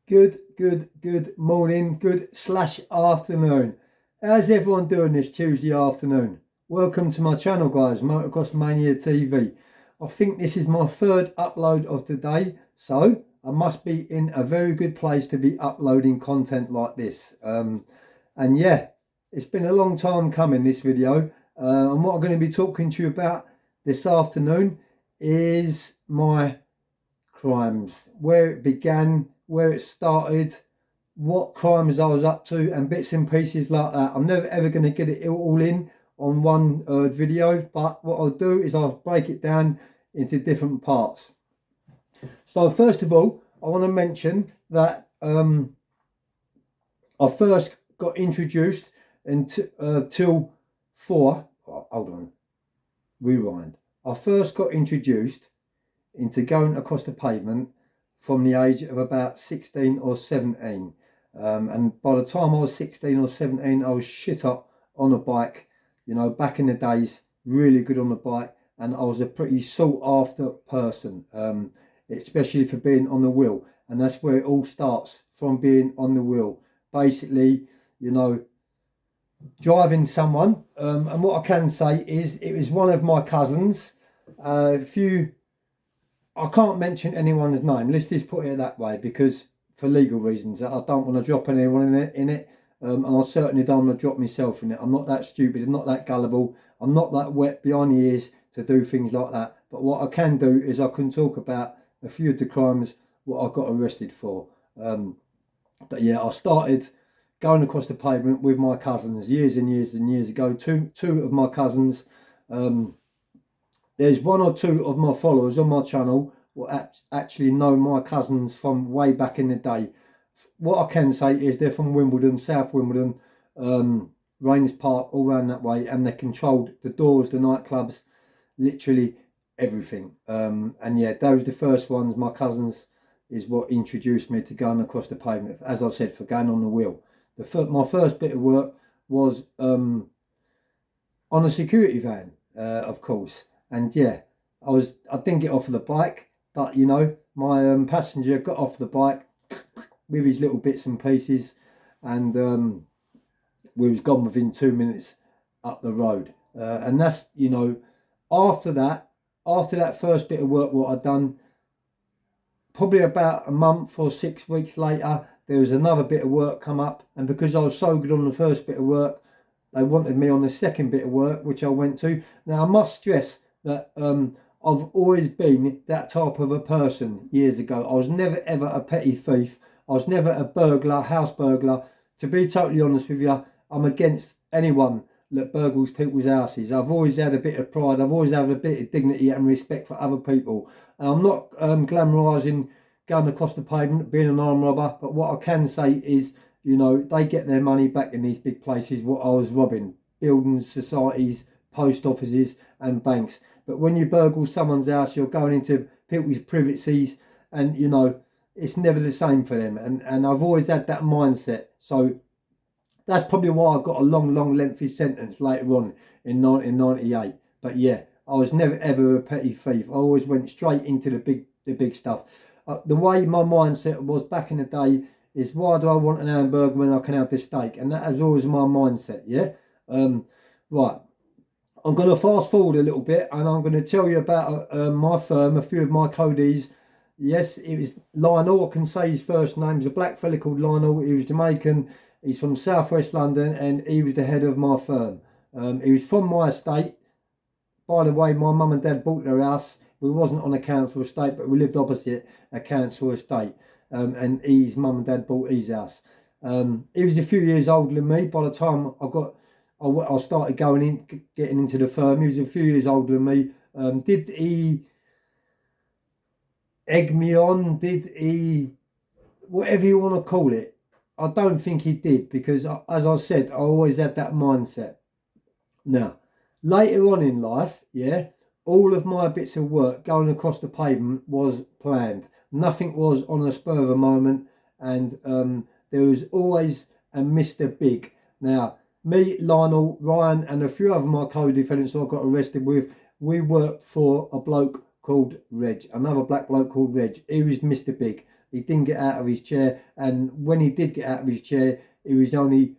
Good morning, good slash afternoon. How's everyone doing this Tuesday afternoon? Welcome to my channel, guys, Motocross Mania TV. I think this is my third upload of today, so I must be in a very good place to be uploading content like this. And yeah, it's been a long time coming, this video. And what I'm going to be talking to you about this afternoon is my crimes, where it began, where it started, what crimes I was up to, and bits and pieces like that. I'm never ever going to get it all in on one video, but what I'll do is I'll break it down into different parts. So first of all, I want to mention that I first got introduced until hold on, rewind. I first got introduced into going across the pavement from the age of about 16 or 17. And by the time I was 16 or 17, I was shit up on a bike. You know, back in the days, really good on the bike. And I was a pretty sought after person, especially for being on the wheel. And that's where it all starts, from being on the wheel. Basically, you know, driving someone. And what I can say is it was one of my cousins. I can't mention anyone's name. Let's just put it that way, because for legal reasons, I don't want to drop anyone in it. And I certainly don't want to drop myself in it. I'm not that stupid. I'm not that gullible. I'm not that wet behind the ears to do things like that. But what I can do is I can talk about a few of the crimes what I got arrested for. But yeah, I started going across the pavement with my cousins years and years and years ago. Two of my cousins. There's one or two of my followers on my channel will actually know my cousins from way back in the day. What I can say is they're from Wimbledon, South Wimbledon, Rains Park, all around that way, and they controlled the doors, the nightclubs, literally everything. And yeah, those are the first ones. My cousins is what introduced me to going across the pavement, as I said, for going on the wheel. My first bit of work was on a security van, of course. And yeah, I didn't get off of the bike, but you know, my passenger got off the bike with his little bits and pieces, and we was gone within 2 minutes up the road. And that's, you know, after that first bit of work what I'd done, probably about a month or 6 weeks later, there was another bit of work come up, and because I was so good on the first bit of work, they wanted me on the second bit of work, which I went to. Now I must stress that I've always been that type of a person years ago. I was never ever a petty thief. I was never a burglar, house burglar. To be totally honest with you, I'm against anyone that burgles people's houses. I've always had a bit of pride. I've always had a bit of dignity and respect for other people. And I'm not glamorising going across the pavement, being an armed robber. But what I can say is, you know, they get their money back in these big places. What I was robbing, buildings, societies, post offices and banks. But when you burgle someone's house, you're going into people's privacies, and you know, it's never the same for them. And I've always had that mindset. So that's probably why I got a long lengthy sentence later on in 1998. But yeah, I was never ever a petty thief. I always went straight into the big stuff. The way my mindset was back in the day is, why do I want an hamburger when I can have this steak? And that was always my mindset. Yeah. Right. I'm going to fast forward a little bit, and I'm going to tell you about my firm, a few of my codees. Yes, it was Lionel. I can say his first name. He's a black fella called Lionel. He was Jamaican. He's from southwest London, and he was the head of my firm. He was from my estate. By the way, my mum and dad bought their house. We wasn't on a council estate, but we lived opposite a council estate. And his mum and dad bought his house. He was a few years older than me. By the time I started getting into the firm, he was a few years older than me. Did he egg me on? Did he, whatever you want to call it? I don't think he did, because as I said, I always had that mindset. Now, later on in life, yeah, all of my bits of work going across the pavement was planned. Nothing was on a spur of a moment, and there was always a Mr. Big. Now, me, Lionel, Ryan, and a few other my co-defendants I got arrested with, we worked for a bloke called Reg, another black bloke called Reg. He was Mr. Big. He didn't get out of his chair, and when he did get out of his chair, he was only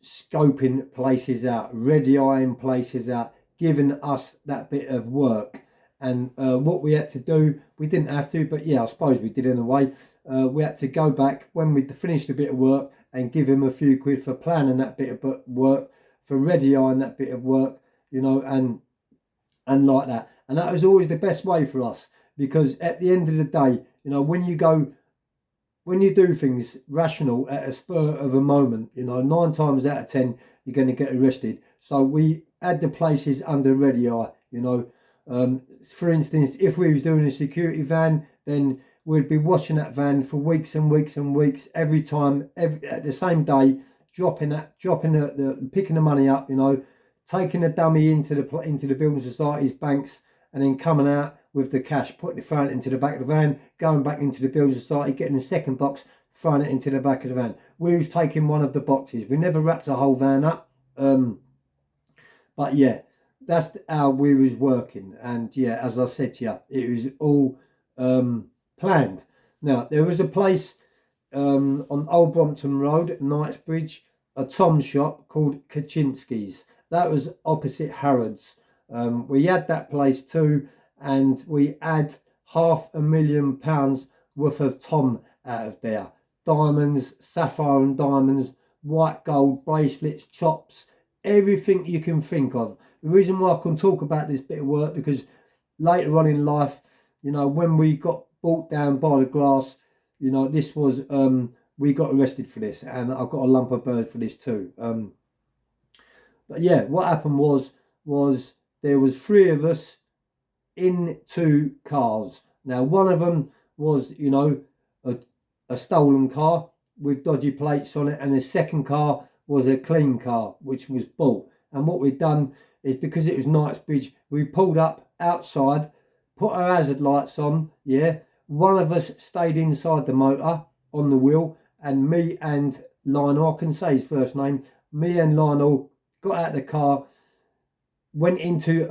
scoping places out, ready-eyeing places out, giving us that bit of work. And what we had to do, we didn't have to, but yeah, I suppose we did in a way. We had to go back when we'd finished a bit of work and give him a few quid for planning that bit of work, for ready-eyeing that bit of work, you know, and like that. And that was always the best way for us, because at the end of the day, you know, when you do things rational at a spur of a moment, you know, 9 times out of 10, you're going to get arrested. So we had the places under ready eye, you know. For instance, if we was doing a security van, then we'd be watching that van for weeks and weeks and weeks, every time, at the same day, picking the money up, you know, taking the dummy into the building society's banks, and then coming out with the cash, putting it, throwing it into the back of the van, going back into the building society, getting the second box, throwing it into the back of the van. We was taking one of the boxes. We never wrapped a whole van up. But yeah, that's how we was working. And yeah, as I said to you, it was all planned. Now, there was a place on Old Brompton Road at Knightsbridge, a Tom shop called Kaczynski's. That was opposite Harrods. We had that place too, and we had £500,000 worth of Tom out of there. Diamonds, sapphire and diamonds, white gold, bracelets, chops, everything you can think of. The reason why I can talk about this bit of work, because later on in life, you know, when we got brought down by the grass, you know, this was, we got arrested for this, and I got a lump of bird for this too. But yeah, what happened was there was 3 of us in 2 cars. Now, one of them was, you know, a stolen car with dodgy plates on it, and the second car was a clean car, which was bought. And what we'd done is, because it was Knightsbridge, we pulled up outside, put our hazard lights on, yeah. One of us stayed inside the motor on the wheel, and me and Lionel, I can say his first name, me and Lionel got out of the car, went into,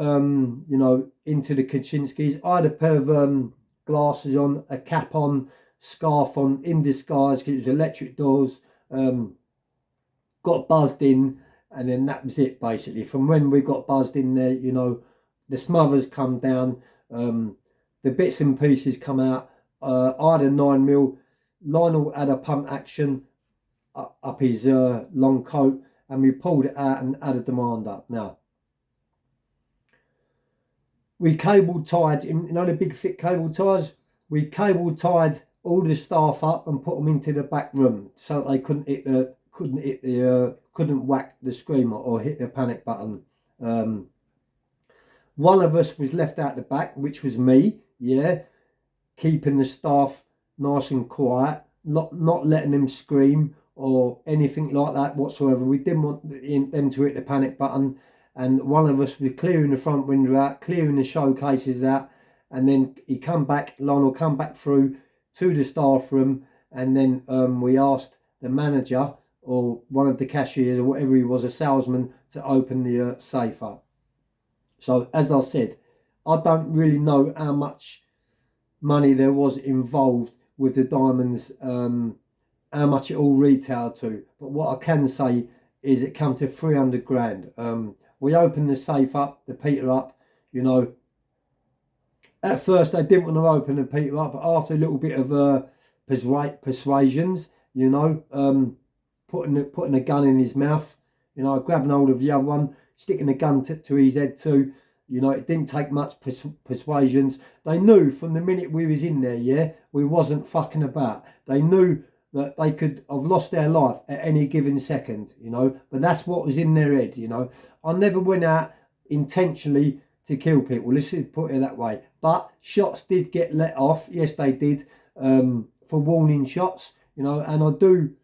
you know, into the Kaczynski's. I had a pair of glasses on, a cap on, scarf on, in disguise, because it was electric doors. Got buzzed in, and then that was it, basically. From when we got buzzed in there, you know, the smothers come down, the bits and pieces come out. I had a 9mm. Lionel had a pump action up his long coat, and we pulled it out and had a demand up. Now, we cable tied, you know, the big thick cable ties. We cable tied all the staff up and put them into the back room, so they couldn't whack the screamer or hit the panic button. One of us was left out the back, which was me, yeah, keeping the staff nice and quiet, not letting them scream or anything like that whatsoever. We didn't want them to hit the panic button. And one of us was clearing the front window out, clearing the showcases out, and then Lionel come back through to the staff room, and then we asked the manager or one of the cashiers or whatever he was, a salesman, to open the safe up. So, as I said, I don't really know how much money there was involved with the diamonds, how much it all retailed to. But what I can say is it come to 300 grand. We opened the safe up, the Peter up, you know. At first, they didn't want to open the Peter up, but after a little bit of persuasions, you know, putting a gun in his mouth, you know, grabbing hold of the other one, sticking a gun to his head too. You know, it didn't take much persuasions. They knew from the minute we was in there, yeah, we wasn't fucking about. They knew that they could have lost their life at any given second, you know, but that's what was in their head, you know. I never went out intentionally to kill people, let's put it that way. But shots did get let off, yes they did, for warning shots, you know, and I do,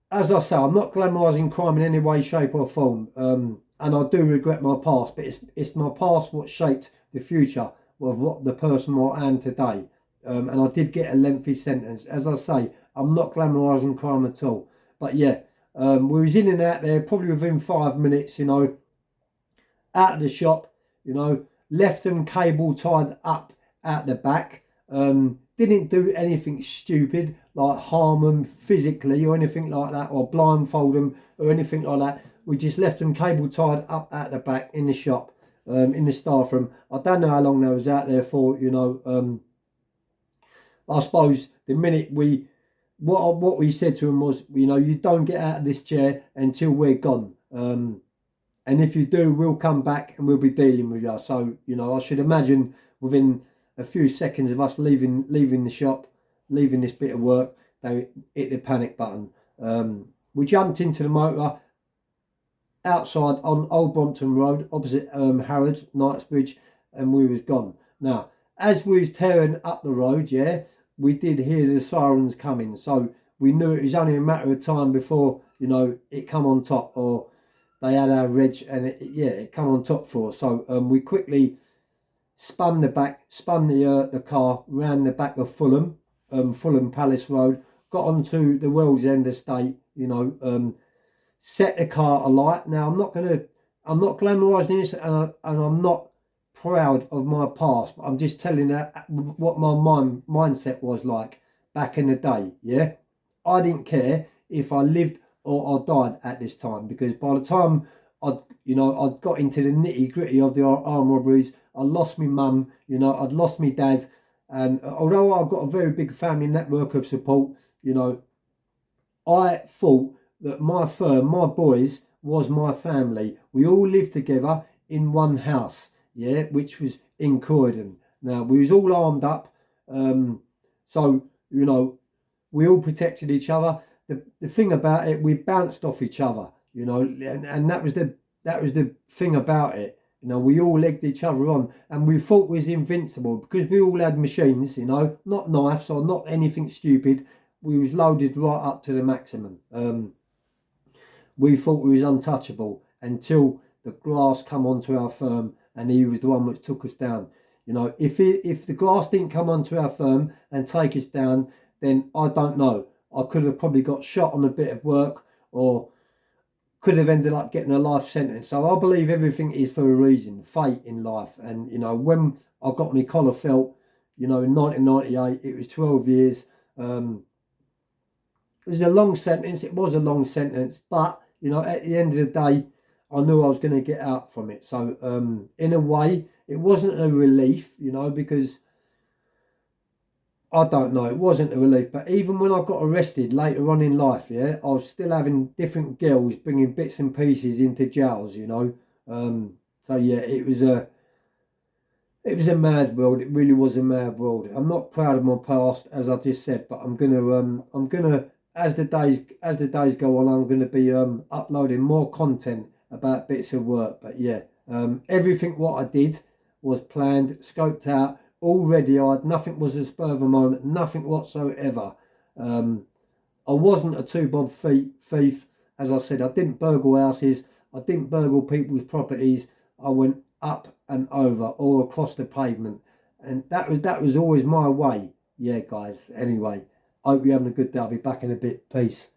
as I say, I'm not glamorising crime in any way, shape or form, and I do regret my past, but it's my past what shaped the future of what the person I am today. And I did get a lengthy sentence. As I say, I'm not glamorising crime at all. But yeah, we was in and out there, probably within 5 minutes, you know, out of the shop, you know, left them cable tied up at the back. didn't do anything stupid like harm them physically or anything like that, or blindfold them or anything like that. We just left them cable tied up at the back in the shop, in the staff room. I don't know how long they was out there for, you know. I suppose the minute what we said to them was, you know, you don't get out of this chair until we're gone. And if you do, we'll come back and we'll be dealing with you. So, you know, I should imagine within a few seconds of us leaving the shop, leaving this bit of work, they hit the panic button. We jumped into the motor outside on Old Brompton Road, opposite Harrods, Knightsbridge, and we was gone. Now, as we was tearing up the road, yeah, we did hear the sirens coming. So we knew it was only a matter of time before, you know, it come on top, or they had our reg, and it come on top for us. So we quickly spun the car round the back of Fulham, Fulham Palace Road, got onto the Wells End estate, you know, set the car alight. Now I'm not glamorising this, and I'm not proud of my past, but I'm just telling you what my mindset was like back in the day. Yeah, I didn't care if I lived or I died at this time, because by the time I'd got into the nitty gritty of the armed robberies, I lost my mum, you know, I'd lost my dad, and although I've got a very big family network of support, you know, I thought that my firm, my boys, was my family. We all lived together in one house, yeah, which was in Croydon. Now, we was all armed up, so, you know, we all protected each other. The thing about it, we bounced off each other, you know, and that was the thing about it. You know, we all legged each other on, and we thought we was invincible because we all had machines, you know, not knives or not anything stupid. We was loaded right up to the maximum. We thought we was untouchable until the grass come onto our firm, and he was the one which took us down. You know, if the grass didn't come onto our firm and take us down, then I don't know. I could have probably got shot on a bit of work, or could have ended up getting a life sentence. So I believe everything is for a reason, fate in life. And, you know, when I got my collar felt, you know, in 1998, it was 12 years. It was a long sentence. It was a long sentence, but, you know, at the end of the day, I knew I was going to get out from it. So, in a way, it wasn't a relief, you know, because I don't know, it wasn't a relief. But even when I got arrested later on in life, yeah, I was still having different girls bringing bits and pieces into jails, you know. So yeah, it was a mad world. It really was a mad world. I'm not proud of my past, as I just said, but I'm gonna, as the days go on, I'm gonna be uploading more content about bits of work. But yeah, everything what I did was planned, scoped out, already. Nothing was a spur of a moment, nothing whatsoever. I wasn't a two-bob thief. As I said, I didn't burgle houses. I didn't burgle people's properties. I went up and over or across the pavement, and that was always my way. Yeah, guys. Anyway, hope you're having a good day. I'll be back in a bit. Peace.